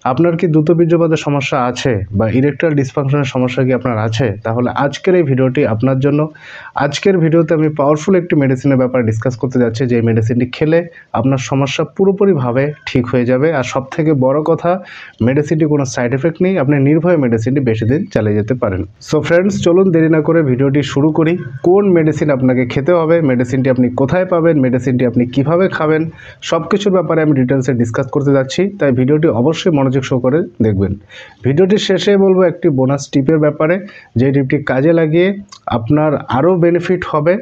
আপনার কি দ্রুত বীর্যপাতের সমস্যা আছে বা ইরেকটাইল ডিসফাংশনের সমস্যা কি আপনার আছে? তাহলে আজকের এই ভিডিওটি আপনার জন্য। আজকের ভিডিওতে আমি পাওয়ারফুল একটি মেডিসিনের ব্যাপারে ডিসকাস করতে যাচ্ছি, যে মেডিসিনটি খেলে আপনার সমস্যা পুরোপুরিভাবে ঠিক হয়ে যাবে। আর সবথেকে বড় কথা, মেডিসিনটি কোনো সাইড এফেক্ট নেই, আপনি নির্ভয়ে মেডিসিনটি বেশি দিন চালিয়ে যেতে পারেন। সো ফ্রেন্ডস, চলুন দেরি না করে ভিডিওটি শুরু করি। কোন মেডিসিন আপনাকে খেতে হবে, মেডিসিনটি আপনি কোথায় পাবেন, মেডিসিনটি আপনি কিভাবে খাবেন, সব কিছুর ব্যাপারে আমি ডিটেলসে ডিসকাস করতে যাচ্ছি। তাই ভিডিওটি অবশ্যই মনোযোগ সহকারে দেখবেন। ভিডিওটির শেষে বলবো একটি বোনাস টিপের ব্যাপারে, যে টিপটি কাজে লাগিয়ে আপনার আরও বেনিফিট হবে,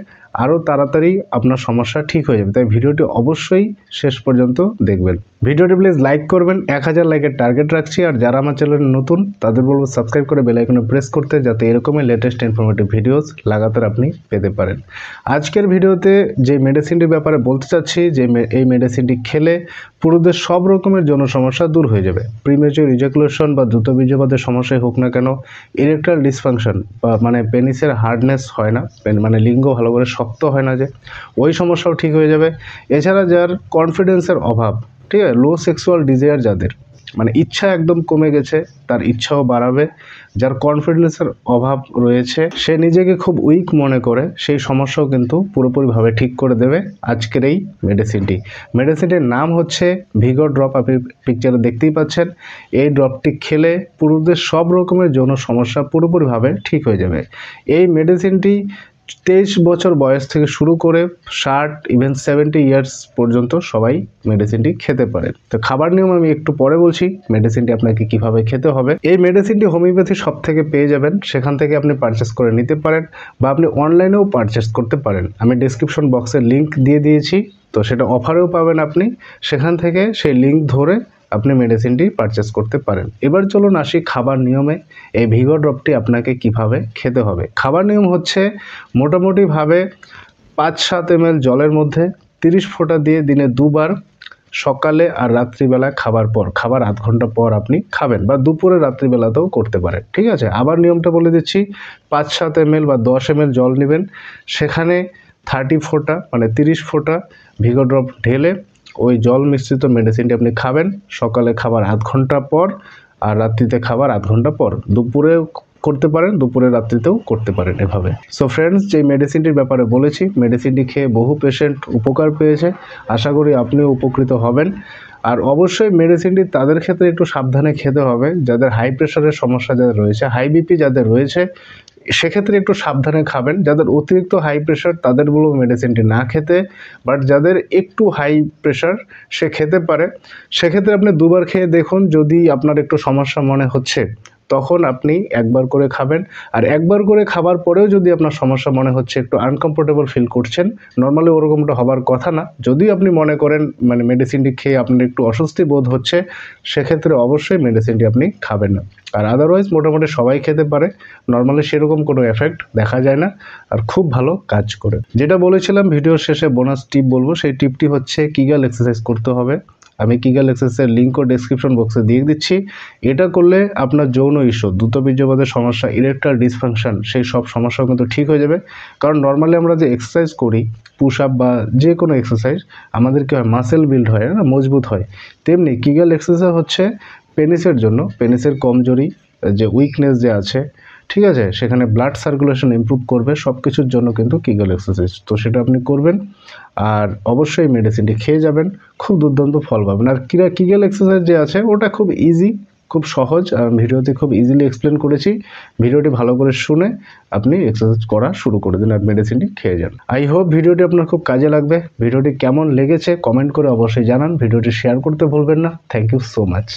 আরও তাড়াতাড়ি আপনার সমস্যা ঠিক হয়ে যাবে। তাই ভিডিওটি অবশ্যই শেষ পর্যন্ত দেখবেন। ভিডিওটি প্লিজ লাইক করবেন, 1000 লাইকের টার্গেট রাখছি। আর যারা আমার চ্যানেলে নতুন তাদের বলবো সাবস্ক্রাইব করে বেল আইকনে প্রেস করতে, যাতে এরকমই লেটেস্ট ইনফরমেটিভ ভিডিওস লাগাতার আপনি পেতে পারেন। আজকের ভিডিওতে যে মেডিসিনটির ব্যাপারে বলতে চাচ্ছি, যে এই মেডিসিনটি খেলে পুরুষদের সব রকমের যৌন সমস্যা দূর হয়ে যাবে। প্রিমেচিউর ইজাকুলেশন বা দ্রুত বীর্যপাতের সমস্যাই হোক না কেন, ইরেকটাইল ডিসফাংশন বা মানে পেনিসের হার্ডনেস হয় না, মানে লিঙ্গ ভালো করে শক্ত হয় না, যে ওই সমস্যাও ঠিক হয়ে যাবে। এছাড়া যার কনফিডেন্সের অভাব, ঠিক আছে, লো সেক্সুয়াল ডিজায়ার, যাদের মানে ইচ্ছা একদম কমে গেছে, তার ইচ্ছাও বাড়াবে। যার কনফিডেন্সের অভাব রয়েছে, সে নিজেকে খুব উইক মনে করে, সেই সমস্যাও কিন্তু পুরোপুরিভাবে ঠিক করে দেবে আজকের এই মেডিসিনটির নাম হচ্ছে ভিগো ড্রপ। আপনি পিকচারে দেখতেই পাচ্ছেন। এই ড্রপটি খেলে পুরুষদের সব রকমের যৌন সমস্যা পুরোপুরিভাবে ঠিক হয়ে যাবে। এই মেডিসিনটি 23 বছর বয়স থেকে শুরু করে 60 ইভেন 70 ইয়ার্স পর্যন্ত সবাই মেডিসিনটি খেতে পারে। তো খাবার নিয়ম আমি একটু পরে বলছি, মেডিসিনটি আপনাকে কিভাবে খেতে হবে। এই মেডিসিনটি হোমিওপ্যাথি সব থেকে পেয়ে যাবেন, সেখান থেকে আপনি পারচেস করে নিতে পারেন, বা আপনি অনলাইনেও পারচেস করতে পারেন। আমি ডেসক্রিপশন বক্সে লিঙ্ক দিয়ে দিয়েছি, তো সেটা অফারেও পাবেন আপনি। সেখান থেকে সেই লিঙ্ক ধরে আপনি মেডিসিনটি পারচেস করতে পারেন। এবার চলুন আসি খাবার নিয়মে। এই ভিগো ড্রপটি আপনাকে কিভাবে খেতে হবে। খাবার নিয়ম হচ্ছে, মোটামুটিভাবে 5-7 ml জলের মধ্যে 30 ফোঁটা দিয়ে দিনে 2 বার, সকালে আর রাত্রিবেলা খাবার পর, খাবার আধ ঘন্টা পর আপনি খাবেন, বা দুপুরে রাত্রিবেলাতেও করতে পারেন, ঠিক আছে। আবার নিয়মটা বলে দিচ্ছি, 5-7 ml বা 10 ml জল নেবেন, সেখানে 30 ফোঁটা মানে 30 ফোঁটা ভিগো ড্রপ ঢেলে ওই জল মিশ্রিত মেডিসিনটি আপনি খাবেন, সকালে খাবার আধ ঘন্টা পর আর রাত্রিতে খাবার আধ ঘন্টা পর। দুপুরেও করতে পারেন, দুপুরে রাত্রিতেও করতে পারেন এভাবে। সো ফ্রেন্ডস, যে মেডিসিনটির ব্যাপারে বলেছি, মেডিসিনটি খেয়ে বহু পেশেন্ট উপকার পেয়েছে। আশা করি আপনিও উপকৃত হবেন। আর অবশ্যই মেডিসিনটি তাদের ক্ষেত্রে একটু সাবধানে খেতে হবে, যাদের হাই প্রেশারের সমস্যা যাদের রয়েছে, হাই বিপি যাদের রয়েছে, সেক্ষেত্রে একটু সাবধানে খাবেন। যাদের অতিরিক্ত হাই প্রেশার তাদের বলবো মেডিসিনটি না খেতে, বাট যাদের একটু হাই প্রেশার সে খেতে পারে। সেক্ষেত্রে আপনি 2 বার খেয়ে দেখুন, যদি আপনার একটু সমস্যা মনে হচ্ছে তখন আপনি 1 বার করে খাবেন। আর 1 বার করে খাবার পরেও যদি আপনার সমস্যা মনে হচ্ছে, একটু আনকমফোর্টেবল ফিল করছেন, নর্মালি ওরকমটা হবার কথা না, যদি আপনি মনে করেন মানে মেডিসিনটি খেয়ে আপনার একটু অস্বস্তি বোধ হচ্ছে, সেক্ষেত্রে অবশ্যই মেডিসিনটি আপনি খাবেন না। আর আদারওয়াইজ মোটামুটি সবাই খেতে পারে, নর্মালি সেরকম কোনো এফেক্ট দেখা যায় না, আর খুব ভালো কাজ করে। যেটা বলেছিলাম ভিডিওর শেষে বোনাস টিপ বলবো, সেই টিপটি হচ্ছে কিগাল এক্সারসাইজ করতে হবে। আমি কিগাল এক্সারসাইজের লিঙ্কও ডেসক্রিপশন বক্সে দিয়ে দিচ্ছি। এটা করলে আপনার যৌন ইস্যু, দ্রুত বীর্যপাতের সমস্যা, ইরেকটাইল ডিসফাংশন, সেই সব সমস্যাও কিন্তু ঠিক হয়ে যাবে। কারণ নর্মালি আমরা যে এক্সারসাইজ করি, পুশ আপ বা যে কোনো এক্সারসাইজ, আমাদের কি হয়, মাসেল বিল্ড হয় না, মজবুত হয়। তেমনি কিগাল এক্সারসাইজ হচ্ছে পেনিসের জন্য, পেনিসের কমজোরি, যে উইকনেস যে আছে, ঠিক আছে, সেখানে ব্লাড সার্কুলেশন ইমপ্রুভ করবে, সব কিছুর জন্য কিন্তু কিগাল এক্সারসাইজ। তো সেটা আপনি করবেন, আর অবশ্যই মেডিসিনটি খেয়ে যাবেন, খুব দুর্দান্ত ফল পাবেন। আর কিগাল এক্সারসাইজ যে আছে ওটা খুব ইজি, খুব সহজ, আর ভিডিওতে খুব ইজিলি এক্সপ্লেন করেছি। ভিডিওটি ভালো করে শুনে আপনি এক্সারসাইজ করা শুরু করে দিন আর মেডিসিনটি খেয়ে যান। আই হোপ ভিডিওটি আপনার খুব কাজে লাগবে। ভিডিওটি কেমন লেগেছে কমেন্ট করে অবশ্যই জানান। ভিডিওটি শেয়ার করতে ভুলবেন না। Thank you so much.